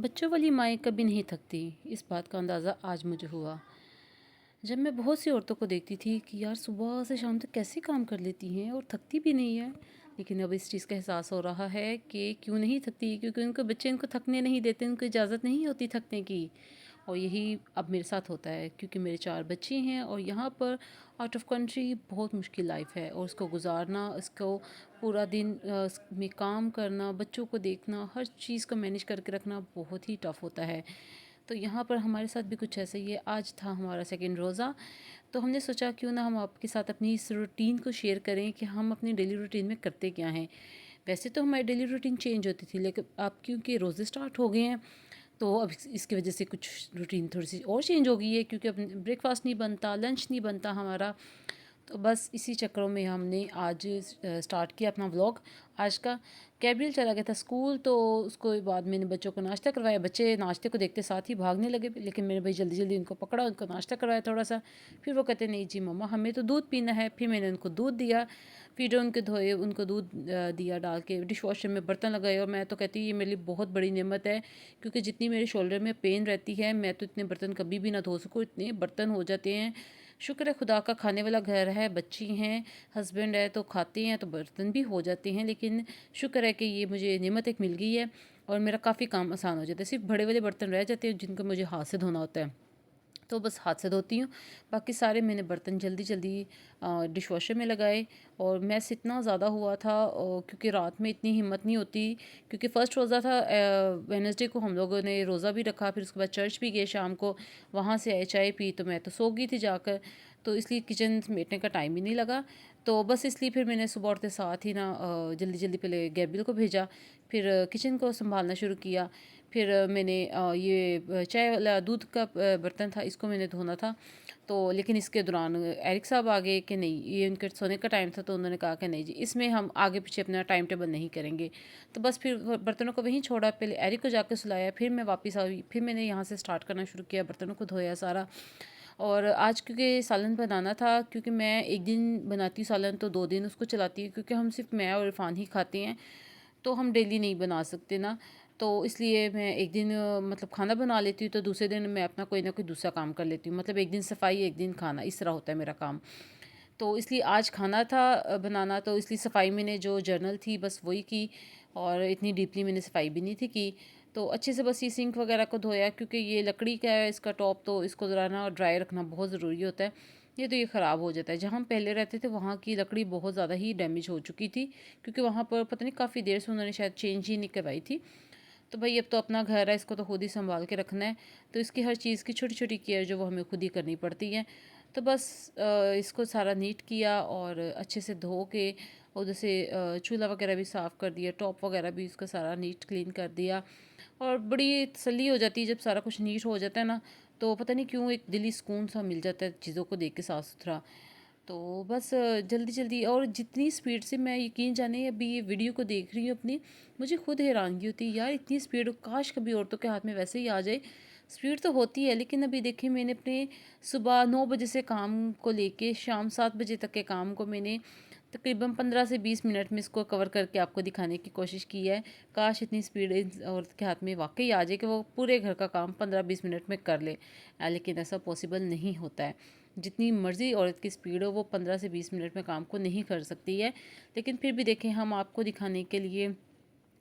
बच्चों वाली माएँ कभी नहीं थकती, इस बात का अंदाज़ा आज मुझे हुआ। जब मैं बहुत सी औरतों को देखती थी कि यार सुबह से शाम तक कैसे काम कर लेती हैं और थकती भी नहीं है। लेकिन अब इस चीज़ का एहसास हो रहा है कि क्यों नहीं थकती, क्योंकि उनके बच्चे इनको थकने नहीं देते, उनको इजाज़त नहीं होती थकने की। और यही अब मेरे साथ होता है, क्योंकि मेरे 4 बच्चे हैं और यहाँ पर आउट ऑफ कंट्री बहुत मुश्किल लाइफ है और उसको गुजारना, इसको पूरा दिन में काम करना, बच्चों को देखना, हर चीज़ को मैनेज करके रखना बहुत ही टफ़ होता है। तो यहाँ पर हमारे साथ भी कुछ ऐसा ही है। आज था हमारा सेकंड रोज़ा, तो हमने सोचा क्यों ना हम आपके साथ अपनी इस रूटीन को शेयर करें कि हम अपनी डेली रूटीन में करते क्या हैं। वैसे तो हमारी डेली रूटीन चेंज होती थी, लेकिन अब क्योंकि रोज़े स्टार्ट हो गए हैं, तो अब इसकी वजह से कुछ रूटीन थोड़ी सी और चेंज हो गई है, क्योंकि अब ब्रेकफास्ट नहीं बनता, लंच नहीं बनता हमारा। तो बस इसी चक्करों में हमने आज स्टार्ट किया अपना व्लॉग आज का। गैब्रियल चला गया था स्कूल, तो उसको बाद मैंने बच्चों को नाश्ता करवाया। बच्चे नाश्ते को देखते साथ ही भागने लगे, लेकिन मैंने भाई जल्दी जल्दी उनको पकड़ा, उनको नाश्ता करवाया थोड़ा सा। फिर वो कहते नहीं जी मम्मा हमें तो दूध पीना है। फिर मैंने उनको दूध दिया, फिर उनके धोए, उनको दूध दिया, डाल के डिश वॉशर में बर्तन लगाए। और मैं तो कहती हूँ ये मेरे लिए बहुत बड़ी नेमत है, क्योंकि जितनी मेरे शोल्डर में पेन रहती है, मैं तो इतने बर्तन कभी भी ना धो सकूँ, इतने बर्तन हो जाते हैं। शुक्र है खुदा का, खाने वाला घर है, बच्ची हैं, हस्बैंड है, तो खाते हैं तो बर्तन भी हो जाते हैं। लेकिन शुक्र है कि ये मुझे नेमत एक मिल गई है और मेरा काफ़ी काम आसान हो जाता है। सिर्फ बड़े वाले बर्तन रह जाते हैं जिनको मुझे हाथ से धोना होता है, तो बस हाथ से धोती हूँ। बाकी सारे मैंने बर्तन जल्दी जल्दी डिश वॉशर में लगाए। और मैस इतना ज़्यादा हुआ था, क्योंकि रात में इतनी हिम्मत नहीं होती, क्योंकि फ़र्स्ट रोज़ा था। वेडनेसडे को हम लोगों ने रोज़ा भी रखा, फिर उसके बाद चर्च भी गए शाम को, वहाँ से आए, चाय पी, तो मैं तो सो गई थी जाकर। तो इसलिए किचन समेटने का टाइम ही नहीं लगा। तो बस इसलिए फिर मैंने सुबह उठते साथ ही ना जल्दी जल्दी पहले गैब्रियल को भेजा, फिर किचन को संभालना शुरू किया। फिर मैंने ये चाय वाला दूध का बर्तन था, इसको मैंने धोना था। तो लेकिन इसके दौरान एरिक साहब आ गए कि नहीं, ये उनके सोने का टाइम था, तो उन्होंने कहा कि नहीं जी इसमें हम आगे पीछे अपना टाइम टेबल नहीं करेंगे। तो बस फिर बर्तनों को वहीं छोड़ा, पहले एरिक को जाकर सुलाया, फिर मैं वापस आई, फिर मैंने यहाँ से स्टार्ट करना शुरू किया, बर्तनों को धोया सारा। और आज क्योंकि सालन बनाना था, क्योंकि मैं एक दिन बनाती हूँ सालन तो 2 दिन उसको चलाती हूँ, क्योंकि हम सिर्फ मैं और इरफान ही खाते हैं, तो हम डेली नहीं बना सकते ना। तो इसलिए मैं एक दिन मतलब खाना बना लेती हूँ, तो दूसरे दिन मैं अपना कोई ना कोई दूसरा काम कर लेती हूँ। मतलब एक दिन सफाई, एक दिन खाना, इस तरह होता है मेरा काम। तो इसलिए आज खाना था बनाना, तो इसलिए सफाई मैंने जो जर्नल थी बस वही की, और इतनी डीपली मैंने सफाई भी नहीं थी की। तो अच्छे से बस ये सिंक वगैरह को धोया, क्योंकि ये लकड़ी का है इसका टॉप, तो इसको ज़रा ना ड्राई रखना बहुत ज़रूरी होता है। ये ख़राब हो जाता है। जहाँ हम पहले रहते थे वहाँ की लकड़ी बहुत ज़्यादा ही डैमेज हो चुकी थी, क्योंकि वहाँ पर पता नहीं काफ़ी देर से उन्होंने शायद चेंज ही नहीं करवाई थी। तो भाई अब तो अपना घर है, इसको तो खुद ही संभाल के रखना है। तो इसकी हर चीज़ की छोटी छोटी केयर जो वो हमें खुद ही करनी पड़ती है। तो बस इसको सारा नीट किया और अच्छे से धो के उधर से चूल्हा वगैरह भी साफ़ कर दिया, टॉप वगैरह भी उसका सारा नीट क्लीन कर दिया। और बड़ी तसल्ली हो जाती है जब सारा कुछ नीट हो जाता है ना, तो पता नहीं क्यों एक दिली सुकून सा मिल जाता है चीज़ों को देख के साफ़ सुथरा। तो बस जल्दी जल्दी, और जितनी स्पीड से मैं, यकीन जाने अभी ये वीडियो को देख रही हूँ अपनी, मुझे खुद हैरानगी होती है यार इतनी स्पीड, काश कभी औरतों के हाथ में वैसे ही आ जाए। स्पीड तो होती है, लेकिन अभी देखिए मैंने अपने सुबह 9 बजे से काम को लेके शाम 7 बजे तक के काम को मैंने तकरीबन 15 से 20 मिनट में इसको कवर करके आपको दिखाने की कोशिश की है। काश इतनी स्पीड इस औरत के हाथ में वाकई आ जाए कि वो पूरे घर का काम 15-20 मिनट में कर ले। लेकिन ऐसा पॉसिबल नहीं होता है। जितनी मर्ज़ी औरत की स्पीड हो, वो 15 से 20 मिनट में काम को नहीं कर सकती है। लेकिन फिर भी देखें, हम आपको दिखाने के लिए,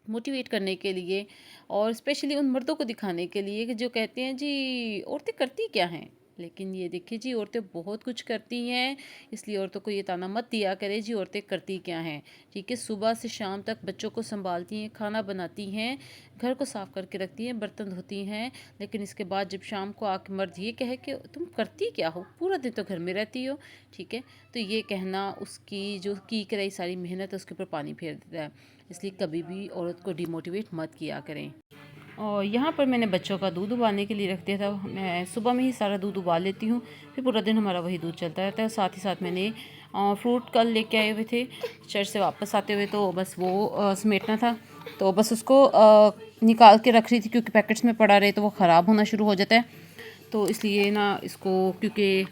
मोटिवेट करने के लिए, और स्पेशली उन मर्दों को दिखाने के लिए कि जो कहते हैं जी औरतें करती क्या हैं, लेकिन ये देखिए जी औरतें बहुत कुछ करती हैं। इसलिए औरतों को ये ताना मत दिया करे जी औरतें करती क्या हैं। ठीक है, सुबह से शाम तक बच्चों को संभालती हैं, खाना बनाती हैं, घर को साफ़ करके रखती हैं, बर्तन धोती हैं। लेकिन इसके बाद जब शाम को आके मर्द ये कहे कि तुम करती क्या हो, पूरा दिन तो घर में रहती हो, ठीक है, तो ये कहना उसकी जो की कराई सारी मेहनत है उसके ऊपर पानी फेर देता है। इसलिए कभी भी औरत को डिमोटिवेट मत किया करें। और यहाँ पर मैंने बच्चों का दूध उबालने के लिए रख दिया था। मैं सुबह में ही सारा दूध उबाल लेती हूँ, फिर पूरा दिन हमारा वही दूध चलता रहता है। साथ ही साथ मैंने फ्रूट कल लेके आए हुए थे चर्च से वापस आते हुए, तो बस वो समेटना था, तो बस उसको निकाल के रख रही थी, क्योंकि पैकेट्स में पड़ा रहे तो वो ख़राब होना शुरू हो जाता है। तो इसलिए ना इसको, क्योंकि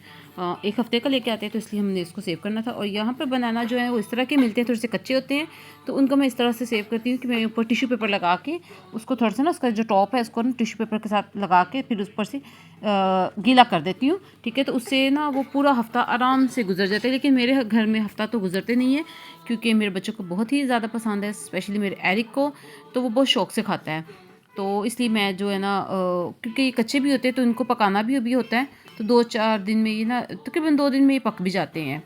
एक हफ़्ते का लेके आते हैं तो इसलिए हमने इसको सेव करना था। और यहाँ पर बनाना जो है वो इस तरह के मिलते हैं, थोड़े से कच्चे होते हैं, तो उनको मैं इस तरह से सेव करती हूँ कि मैं ऊपर टिश्यू पेपर लगा के उसको थोड़ा सा ना, उसका जो टॉप है उसको ना टिश्यू पेपर के साथ लगा के फिर उस पर से गीला कर देती हूँ। ठीक है, तो उससे ना वो पूरा हफ़्ता आराम से गुजर जाता है। लेकिन मेरे घर में हफ़्ता तो गुजरते नहीं है, क्योंकि मेरे बच्चों को बहुत ही ज़्यादा पसंद है, स्पेशली मेरे एरिक को, तो वो बहुत शौक़ से खाता है। तो इसलिए मैं जो है ना, क्योंकि ये कच्चे भी होते हैं तो इनको पकाना भी होता है, तो 2-4 दिन में ये ना, तकरीबन 2 दिन में ये पक भी जाते हैं।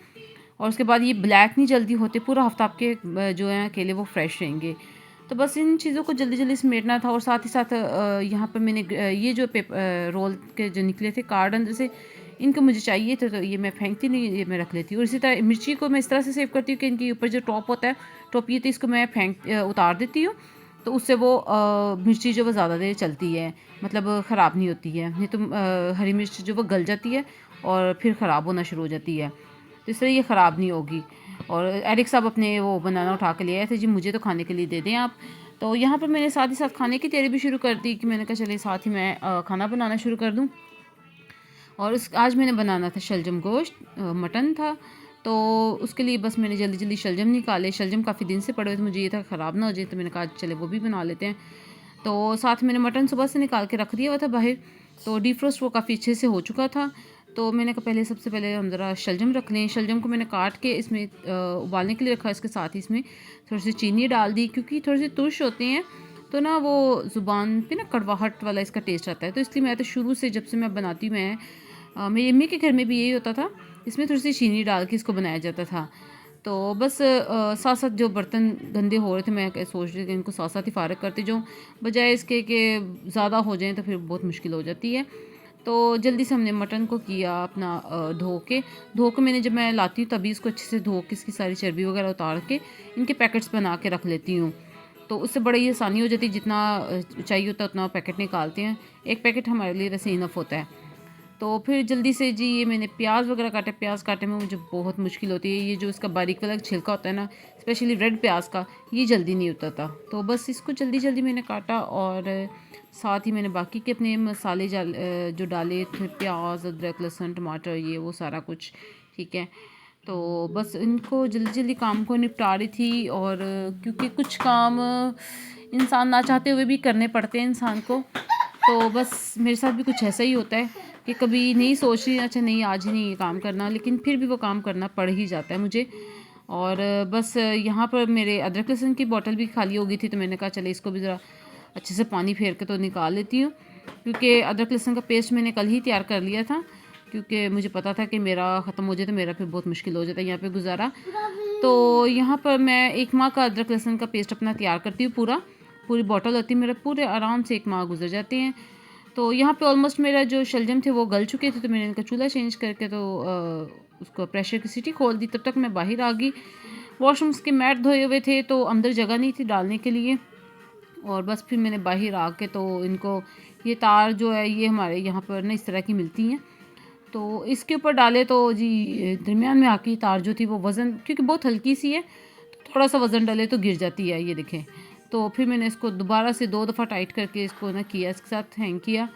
और उसके बाद ये ब्लैक नहीं जल्दी होते, पूरा हफ्ता आपके जो है केले वो फ्रेश रहेंगे। तो बस इन चीज़ों को जल्दी जल्दी समेटना था। और साथ ही साथ यहाँ पर मैंने ये जो रोल के जो निकले थे कार्ड अंदर से, इनको मुझे चाहिए थे, तो ये मैं फेंकती नहीं, ये मैं रख लेती हूँ। और इसी तरह मिर्ची को मैं इस तरह से सेव करती हूँ कि इनके ऊपर जो टॉप होता है, टॉप ये, तो इसको मैं उतार देती हूँ, तो उससे वो मिर्ची जो वो ज़्यादा देर चलती है, मतलब ख़राब नहीं होती है। नहीं तो हरी मिर्च जो वो गल जाती है और फिर ख़राब होना शुरू हो जाती है, तो इसलिए ये ख़राब नहीं होगी। और एरिक साहब अपने वो बनाना उठा के ले आए थे, जी मुझे तो खाने के लिए दे दें आप। तो यहाँ पर मैंने साथ ही साथ खाने की तैयारी भी शुरू कर दी, कि मैंने कहा चले साथ ही मैं खाना बनाना शुरू कर दूँ। और आज मैंने बनाना था शलजम गोश्त, मटन था, तो उसके लिए बस मैंने जल्दी जल्दी शलजम निकाले। शलजम काफ़ी दिन से पड़े हुए थे, मुझे ये था ख़राब ना हो जाए, तो मैंने कहा चले वो भी बना लेते हैं। तो साथ मैंने मटन सुबह से निकाल के रख दिया हुआ था बाहर, तो डीफ्रोस्ट वो काफ़ी अच्छे से हो चुका था। तो मैंने कहा पहले सबसे पहले हम ज़रा शलजम रख लें। शलजम को मैंने काट के इसमें उबालने के लिए रखा, इसके साथ ही इसमें थोड़ी सी चीनी डाल दी, क्योंकि थोड़े से तुर्श होते हैं तो ना वो ज़ुबान पे ना कड़वाहट वाला इसका टेस्ट आता है। तो इसलिए मैं तो शुरू से जब से मैं बनाती हूँ, मेरी अम्मी के घर में भी यही होता था, इसमें थोड़ी सी चीनी डाल के इसको बनाया जाता था। तो बस साथ साथ जो बर्तन गंदे हो रहे थे, मैं सोच रही थी कि इनको साथ साथ ही फ़ारग करती जाऊँ, बजाय इसके कि ज़्यादा हो जाएँ तो फिर बहुत मुश्किल हो जाती है। तो जल्दी से हमने मटन को किया अपना धो के मैंने, जब मैं लाती हूँ तभी इसको अच्छे से धो के इसकी सारी चर्बी वगैरह उतार के इनके पैकेट्स बना के रख लेती हूँ। तो उससे बड़ी आसानी हो जाती है, जितना चाहिए होता है उतना पैकेट निकालते हैं, एक पैकेट हमारे लिए वैसे इनफ होता है। तो फिर जल्दी से जी ये मैंने प्याज वगैरह काटे। प्याज काटने में मुझे बहुत मुश्किल होती है, ये जो इसका बारीक वाला छिलका होता है ना, स्पेशली रेड प्याज का, ये जल्दी नहीं उतरता। तो बस इसको जल्दी जल्दी मैंने काटा, और साथ ही मैंने बाकी के अपने मसाले जो डाले थे, प्याज, अदरक, लहसुन, टमाटर, ये वो सारा कुछ। ठीक है, तो बस इनको जल्दी जल्दी काम को निपटा रही थी। और क्योंकि कुछ काम इंसान ना चाहते हुए भी करने पड़ते हैं इंसान को, तो बस मेरे साथ भी कुछ ऐसा ही होता है कि कभी नहीं सोच रही, अच्छा नहीं आज ही नहीं ये काम करना, लेकिन फिर भी वो काम करना पड़ ही जाता है मुझे। और बस यहाँ पर मेरे अदरक लहसुन की बोतल भी खाली हो गई थी, तो मैंने कहा चले इसको भी ज़रा अच्छे से पानी फेर के तो निकाल लेती हूँ, क्योंकि अदरक लहसुन का पेस्ट मैंने कल ही तैयार कर लिया था, क्योंकि मुझे पता था कि मेरा ख़त्म हो जाए तो मेरा फिर बहुत मुश्किल हो जाता है यहाँ पे गुजारा। तो यहाँ पर मैं 1 माह का अदरक लहसुन का पेस्ट अपना तैयार करती हूँ, पूरी बोतल होती है मेरा, पूरे आराम से 1 माह गुजर जाते हैं। तो यहाँ पे ऑलमोस्ट मेरा जो शलजम थे वो गल चुके थे, तो मैंने इनका चूल्हा चेंज करके तो उसको प्रेशर की सीटी खोल दी। तब तक मैं बाहर आ गई, वॉशरूम्स के मैट धोए हुए थे, तो अंदर जगह नहीं थी डालने के लिए। और बस फिर मैंने बाहर आके तो इनको, ये तार जो है ये हमारे यहाँ पर ना इस तरह की मिलती हैं, तो इसके ऊपर डाले तो जी दरमियान में आके तार जो थी वो वज़न, क्योंकि बहुत हल्की सी है, तो थोड़ा सा वज़न डाले तो गिर जाती है, ये देखें। तो फिर मैंने इसको दोबारा से 2 दफ़ा टाइट करके इसको ना किया, इसके साथ हैंग किया,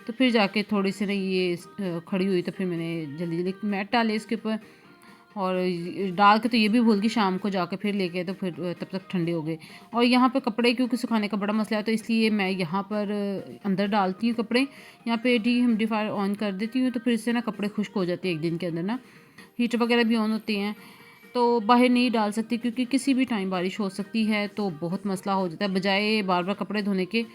तो फिर जाके थोड़ी सी ना ये खड़ी हुई। तो फिर मैंने जल्दी जल्दी मैट डाले इसके ऊपर, और डाल के तो ये भी भूल गई, शाम को जाके फिर लेके तो फिर तब तक ठंडे हो गए। और यहाँ पे कपड़े क्योंकि सुखाने का बड़ा मसला है, तो इसलिए मैं यहाँ पर अंदर डालती हूँ कपड़े, यहाँ पे ह्यूमिडिफायर ऑन कर देती हूँ, तो फिर इससे ना कपड़े खुश्क हो जाते हैं एक दिन के अंदर ना, हीटर वगैरह भी ऑन होते हैं। तो बाहर नहीं डाल सकती, क्योंकि किसी भी टाइम बारिश हो सकती है, तो बहुत मसला हो जाता है। बजाय बार बार कपड़े धोने के,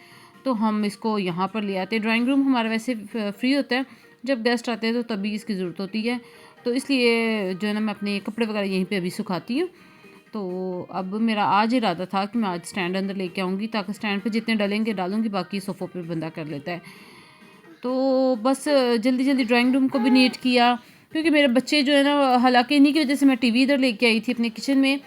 तो हम इसको यहाँ पर ले आते हैं। ड्राइंग रूम हमारा वैसे फ्री होता है, जब गेस्ट आते हैं तो तभी इसकी ज़रूरत होती है, तो इसलिए जो है ना मैं अपने कपड़े वगैरह यहीं पे अभी सुखाती हूँ। तो अब मेरा आज इरादा था कि मैं आज स्टैंड अंदर लेके आऊँगी, ताकि स्टैंड पे जितने डलेंगे डालूँगी, बाकी सोफ़ों पे बंदा कर लेता है। तो बस जल्दी जल्दी ड्राइंग रूम को भी नीट किया, क्योंकि मेरे बच्चे जो है ना, हालांकि इन्हीं की वजह से मैं टीवी इधर लेके आई थी अपने किचन में,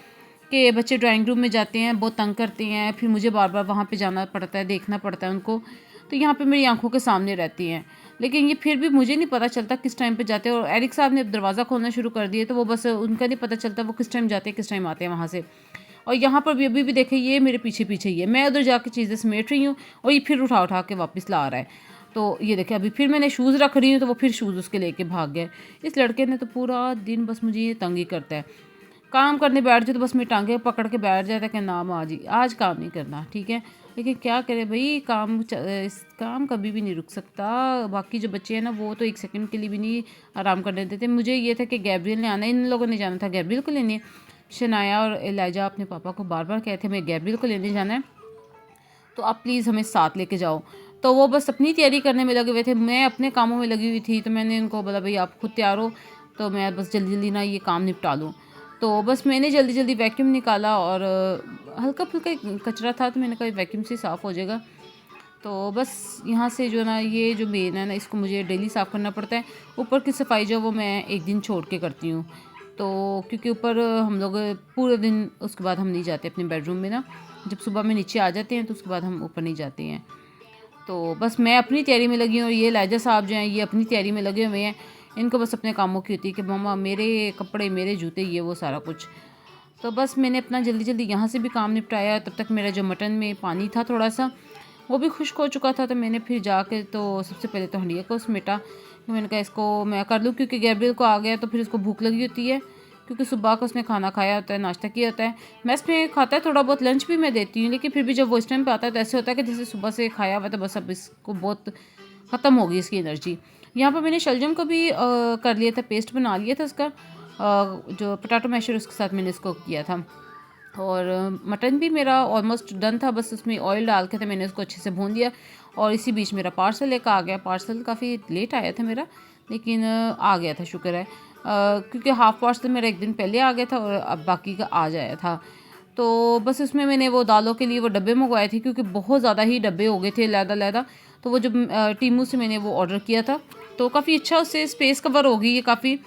कि बच्चे ड्राइंग रूम में जाते हैं, बहुत तंग करते हैं, फिर मुझे बार बार वहाँ पे जाना पड़ता है, देखना पड़ता है उनको, तो यहाँ पे मेरी आंखों के सामने रहती हैं। लेकिन ये फिर भी मुझे नहीं पता चलता किस टाइम पे जाते हैं। और एरिक साहब ने दरवाज़ा खोलना शुरू कर दिया, तो वो बस उनका नहीं पता चलता वो किस टाइम जाते हैं किस टाइम आते हैं वहाँ से। और यहाँ पर भी अभी भी देखें, ये मेरे पीछे पीछे ही है, मैं उधर जाके चीज़ें समेट रही हूँ और ये फिर उठा उठा के वापस ला रहा है। तो ये देखिए अभी फिर मैंने शूज़ रख रही हूँ तो वो फिर शूज़ उसके लेके भाग गए। इस लड़के ने तो पूरा दिन बस मुझे ये तंग ही करता है। काम करने बैठ जाए तो बस मेरी टांगे पकड़ के बैठ जाता है कि नाम आज काम नहीं करना, ठीक है। लेकिन क्या करे भाई, इस काम कभी भी नहीं रुक सकता। बाकी जो बच्चे हैं ना वो तो एक सेकंड के लिए भी नहीं आराम करने देते। मुझे ये था कि गैब्रियल ने आना है, इन लोगों ने जाना था गैब्रियल को लेने। शनाया और एलाइजा अपने पापा को बार बार कहते मैं गैब्रियल को लेने जाना है, तो आप प्लीज़ हमें साथ लेके जाओ। तो वो बस अपनी तैयारी करने में लगे हुए थे, मैं अपने कामों में लगी हुई थी। तो मैंने उनको बोला भाई आप खुद तैयार हो, तो मैं बस जल्दी जल्दी ना ये काम निपटा लूँ। तो बस मैंने जल्दी जल्दी वैक्यूम निकाला और हल्का फुल्का कचरा था तो मैंने कहा वैक्यूम से साफ़ हो जाएगा। तो बस यहाँ से जो ना ये जो मेन है ना इसको मुझे डेली साफ़ करना पड़ता है। ऊपर की सफाई जो वो मैं एक दिन छोड़ के करती हूँ, तो क्योंकि ऊपर हम लोग पूरे दिन उसके बाद हम नहीं जाते अपने बेडरूम में ना। जब सुबह में नीचे आ जाते हैं तो उसके बाद हम ऊपर नहीं जाते हैं। तो बस मैं अपनी तैयारी में लगी हूँ और ये लाइजा साहब जो हैं ये अपनी तैयारी में लगे हुए हैं। इनको बस अपने कामों की होती है कि मम्मा मेरे कपड़े, मेरे जूते, ये वो सारा कुछ। तो बस मैंने अपना जल्दी जल्दी यहाँ से भी काम निपटाया। तब तक मेरा जो मटन में पानी था थोड़ा सा वो भी खुश्क हो चुका था। तो मैंने फिर जाके तो सबसे पहले तो हंडिया को समेटा। मैंने कहा इसको मैं कर लूँ क्योंकि गैब्रियल को आ गया तो फिर उसको भूख लगी होती है, क्योंकि सुबह का उसने खाना खाया होता है, नाश्ता किया होता है। मेस में खाता है थोड़ा बहुत, लंच भी मैं देती हूँ, लेकिन फिर भी जब वो इस टाइम पे आता है तो ऐसे होता है कि जैसे सुबह से खाया हुआ तो बस अब इसको बहुत ख़त्म हो गई इसकी एनर्जी। यहाँ पर मैंने शलजम को भी कर लिया था, पेस्ट बना लिया था उसका, जो पोटैटो मैशर उसके साथ मैंने इसको किया था। और मटन भी मेरा ऑलमोस्ट डन था, बस उसमें ऑयल डाल के थे मैंने उसको अच्छे से भून दिया। और इसी बीच मेरा पार्सल एक आ गया। पार्सल काफ़ी लेट आया था मेरा, लेकिन आ गया था, शुक्र है। क्योंकि हाफ़ पार्सल मेरा एक दिन पहले आ गया था और अब बाकी का आ जाया था। तो बस उसमें मैंने वो दालों के लिए वो डब्बे मंगवाए थे, क्योंकि बहुत ज़्यादा ही डब्बे हो गए थे लैदा। तो वो जो टीमू से मैंने वो ऑर्डर किया था, तो काफ़ी अच्छा उससे स्पेस कवर हो गई है काफ़ी।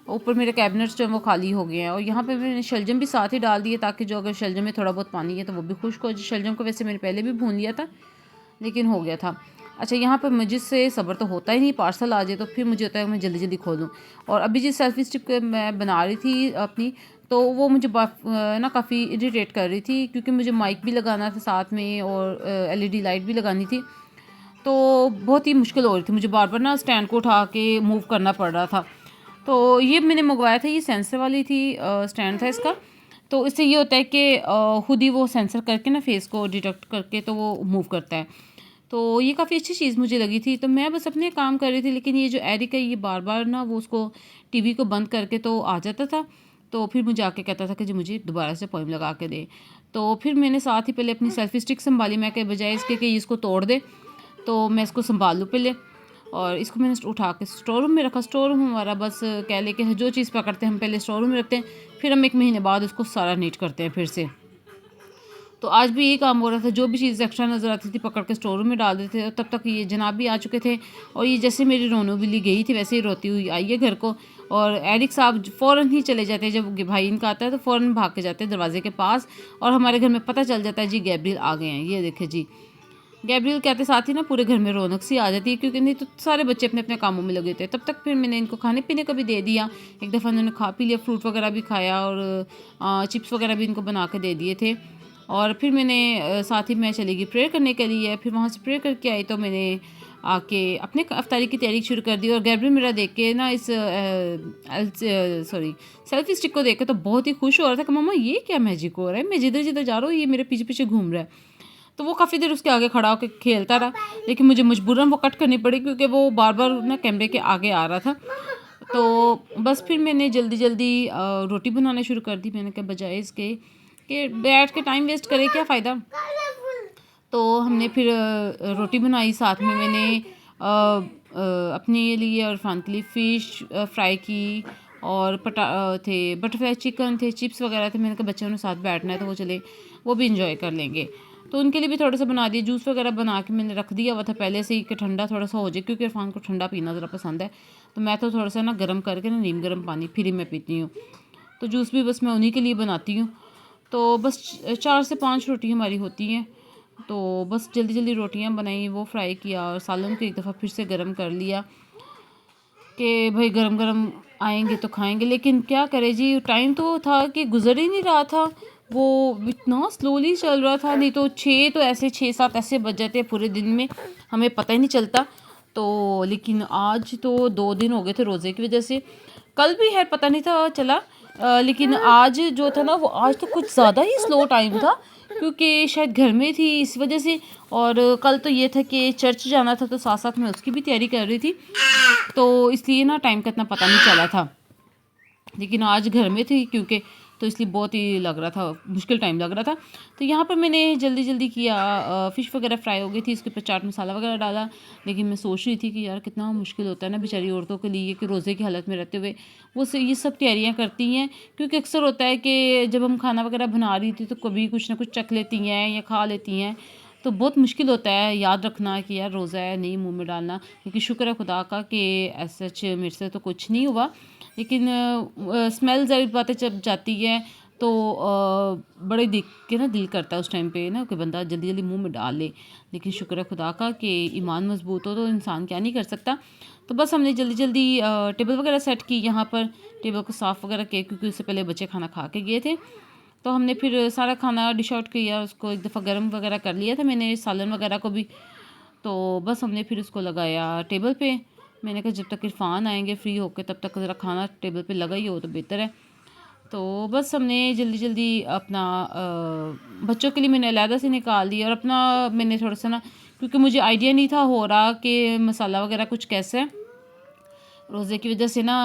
ऊपर मेरे कैबिनेट्स जो हैं वो खाली हो गए हैं। और यहाँ पे मैंने शलजम भी साथ ही डाल दिए, ताकि जो अगर शलजम में थोड़ा बहुत पानी है तो वो भी खुश्क हो जाए। शलजम को वैसे मैंने पहले भी भून लिया था, लेकिन हो गया था। अच्छा, यहाँ पर मुझे से सब्र तो होता ही नहीं, पार्सल आ जाए तो फिर मुझे होता है मैं जल्दी जल्दी खोलूँ। और अभी जिस सेल्फी स्टिक मैं बना रही थी अपनी, तो वो मुझे ना काफ़ी इरिटेट कर रही थी, क्योंकि मुझे माइक भी लगाना था साथ में और एलईडी लाइट भी लगानी थी। तो बहुत ही मुश्किल हो रही थी मुझे, बार बार ना स्टैंड को उठा के मूव करना पड़ रहा था। तो ये मैंने मंगवाया था, ये सेंसर वाली थी, स्टैंड था इसका। तो इससे ये होता है कि खुद ही वो सेंसर करके ना फेस को डिटेक्ट करके तो वो मूव करता है। तो ये काफ़ी अच्छी चीज़ मुझे लगी थी। तो मैं बस अपने काम कर रही थी, लेकिन ये जो एरिक है ये बार बार ना वो उसको टीवी को बंद करके तो आ जाता था। तो फिर मुझे आके कहता था कि जी मुझे दोबारा से पोइम लगा के दे। तो फिर मैंने साथ ही पहले अपनी सेल्फी स्टिक संभाली, मैं के बजाय इसके कि इसको तोड़ दे तो मैं इसको संभाल लूँ पहले। और इसको मैंने उठा के स्टोर रूम में रखा। स्टोर रूम हमारा बस कह ले कि जो चीज़ पकड़ते हैं हम पहले स्टोर रूम में रखते हैं, फिर हम 1 महीने बाद उसको सारा नीट करते हैं फिर से। तो आज भी यही काम हो रहा था, जो भी चीज़ एक्स्ट्रा नज़र आती थी पकड़ के स्टोर रूम में डाल देते थे। और तब तक ये जनाब भी आ चुके थे, और ये जैसे मेरी रोनो बिल्ली गई थी वैसे ही रोती हुई आई है घर को। और एरिक साहब फ़ौरन ही चले जाते हैं, जब भाई इनका आता है तो फ़ौरन भाग के जाते हैं दरवाजे के पास, और हमारे घर में पता चल जाता है जी गैब्रियल आ गए हैं। ये देखे जी, गैब्रियल कहते साथ ही ना पूरे घर में रौनक सी आ जाती है, क्योंकि नहीं तो सारे बच्चे अपने अपने कामों में लगे थे। तब तक फिर मैंने इनको खाने पीने का भी दे दिया। एक दफ़ा इन्होंने खा पी लिया, फ्रूट वगैरह भी खाया, और चिप्स वगैरह भी इनको बना के दे दिए थे। और फिर मैंने साथ ही मैं चली गई प्रेयर करने के लिए। फिर वहाँ से प्रेयर करके आई तो मैंने आके अपने अफ्तारी की तैयारी शुरू कर दी। और गैब्रियल मेरा देख के ना इस सेल्फी स्टिक को देख के तो बहुत ही खुश हो रहा था कि मम्मा ये क्या मैजिक हो रहा है, मैं जिधर जिधर जा रहा हूँ ये मेरे पीछे पीछे घूम रहा है। तो वो काफ़ी देर उसके आगे खड़ा होकर खेलता रहा, लेकिन मुझे मजबूरन वो कट करनी पड़ी, क्योंकि वो बार बार ना कैमरे के आगे आ रहा था। तो बस फिर मैंने जल्दी जल्दी रोटी बनाना शुरू कर दी। मैंने कहा बजाय इसके कि बैठ के टाइम वेस्ट करे क्या फ़ायदा। तो हमने फिर रोटी बनाई, साथ में मैंने अपने लिए और इरफान के लिए फ़िश फ्राई की, और थे बटरफ्लाई चिकन थे, चिप्स वगैरह थे। मैंने कहा बच्चों ने साथ बैठना है तो वो चले, वो भी इंजॉय कर लेंगे। तो उनके लिए भी थोड़ा सा बना दिया। जूस वगैरह बना के मैंने रख दिया हुआ था पहले से ही कि ठंडा थोड़ा सा हो जाए, क्योंकि इरफान को ठंडा पीना ज़रा पसंद है। तो मैं तो थोड़ा सा ना गर्म करके ना नीम गर्म पानी फिर ही मैं पीती हूँ। तो जूस भी बस मैं उन्हीं के लिए बनाती हूँ। तो बस 4 से 5 रोटी हमारी होती हैं। तो बस जल्दी जल्दी रोटियां बनाई, वो फ्राई किया, और सालन को एक दफ़ा फिर से गर्म कर लिया कि भाई गरम गरम आएंगे तो खाएंगे। लेकिन क्या करें जी, टाइम तो था कि गुजर ही नहीं रहा था, वो इतना स्लोली चल रहा था। नहीं तो 6 तो ऐसे 6-7 ऐसे बज जाते हैं पूरे दिन में, हमें पता ही नहीं चलता। तो लेकिन आज तो 2 दिन हो गए थे रोज़े की वजह से। कल भी है पता नहीं था चला, लेकिन आज जो था ना वो आज तो कुछ ज़्यादा ही स्लो टाइम था, क्योंकि शायद घर में थी इस वजह से। और कल तो ये था कि चर्च जाना था, तो साथ साथ में उसकी भी तैयारी कर रही थी, तो इसलिए ना टाइम का इतना पता नहीं चला था। लेकिन आज घर में थी क्योंकि, तो इसलिए बहुत ही लग रहा था, मुश्किल टाइम लग रहा था। तो यहाँ पर मैंने जल्दी जल्दी किया, फ़िश वगैरह फ्राई हो गई थी, इसके ऊपर चाट मसाला वगैरह डाला। लेकिन मैं सोच रही थी कि यार कितना मुश्किल होता है ना बेचारी औरतों के लिए कि रोज़े की हालत में रहते हुए वो ये सब तैयारियाँ करती हैं। क्योंकि अक्सर होता है कि जब हम खाना वगैरह बना रही थी तो कभी कुछ ना कुछ चख लेती हैं या खा लेती हैं, तो बहुत मुश्किल होता है याद रखना कि यार रोज़ा है, नहीं मुंह में डालना। क्योंकि शुक्र है खुदा का कि ऐसा सच मेरे से तो कुछ नहीं हुआ, लेकिन स्मेल ज़रूर बातें जब जाती है तो बड़े देख के ना दिल करता है उस टाइम पे ना कि बंदा जल्दी जल्दी मुंह में डाल ले। लेकिन शुक्र है खुदा का कि ईमान मजबूत हो तो इंसान क्या नहीं कर सकता। तो बस हमने जल्दी जल्दी टेबल वगैरह सेट की, यहाँ पर टेबल को साफ़ वगैरह किया क्योंकि उससे पहले बच्चे खाना खा के गए थे। तो हमने फिर सारा खाना डिश आउट किया, उसको एक दफ़ा गर्म वगैरह कर लिया था मैंने, सालन वगैरह को भी। तो बस हमने फिर उसको लगाया टेबल पे। मैंने कहा जब तक इरफान आएंगे फ्री होके तब तक ज़रा खाना टेबल पे लगा ही हो तो बेहतर है। तो बस हमने जल्दी जल्दी अपना बच्चों के लिए मैंने अलहदा से निकाल दिया, और अपना मैंने थोड़ा सा ना, क्योंकि मुझे आइडिया नहीं था हो रहा कि मसाला वगैरह कुछ कैसे है, रोज़े की वजह से ना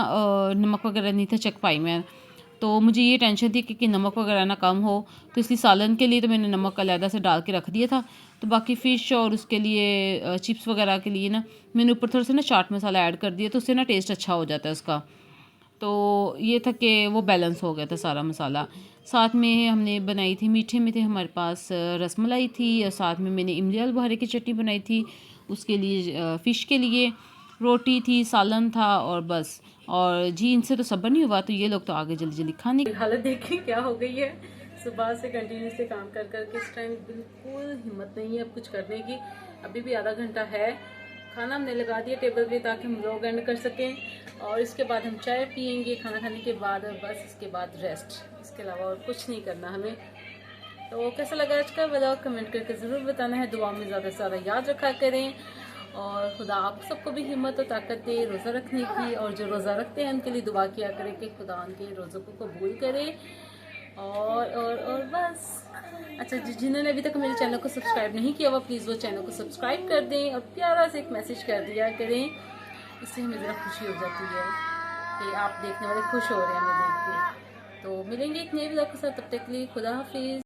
नमक वगैरह नहीं था चख पाई मैं। तो मुझे ये टेंशन थी कि नमक वगैरह ना कम हो, तो इसलिए सालन के लिए तो मैंने नमक अलहदा से डाल के रख दिया था। तो बाकी फ़िश और उसके लिए चिप्स वगैरह के लिए ना मैंने ऊपर थोड़ा सा ना चाट मसाला ऐड कर दिया, तो उससे ना टेस्ट अच्छा हो जाता है उसका। तो ये था कि वो बैलेंस हो गया था सारा मसाला। साथ में हमने बनाई थी, मीठे में थे हमारे पास रसमलाई थी, और साथ में मैंने इमली आलू बुखारे की चटनी बनाई थी उसके लिए, फ़िश के लिए रोटी थी, सालन था, और बस। और जी इनसे तो सब्र नहीं हुआ, तो ये लोग तो आगे जल्दी जल्दी खाने। हालत देखिए क्या हो गई है, सुबह से कंटिन्यूसली काम कर कर के इस टाइम बिल्कुल हिम्मत नहीं है अब कुछ करने की। अभी भी आधा घंटा है, खाना हमने लगा दिया टेबल पे ताकि हम लोग एंड कर सकें, और इसके बाद हम चाय पियेंगे खाना खाने के बाद, और बस इसके बाद रेस्ट, इसके अलावा और कुछ नहीं करना हमें। तो कैसा लगा आज का व्लॉग कमेंट करके ज़रूर बताना है, दुआ में ज़्यादा से ज़्यादा याद रखा करें, और खुदा आप सबको भी हिम्मत और ताकत दे रोज़ा रखने की, और जो रोज़ा रखते हैं उनके लिए दुआ किया करें कि खुदा उनके रोज़ों को कबूल करे। और बस। अच्छा, जिन्होंने अभी तक मेरे चैनल को सब्सक्राइब नहीं किया हुआ प्लीज़ वो चैनल को सब्सक्राइब कर दें, और प्यारा सा एक मैसेज कर दिया करें, इससे हमें ज़रा खुशी हो जाती है कि आप देखने वाले खुश हो रहे हैं हमें देख के। तो मिलेंगे एक नए व्लॉग के साथ, तब तक के लिए खुदा हाफिज़।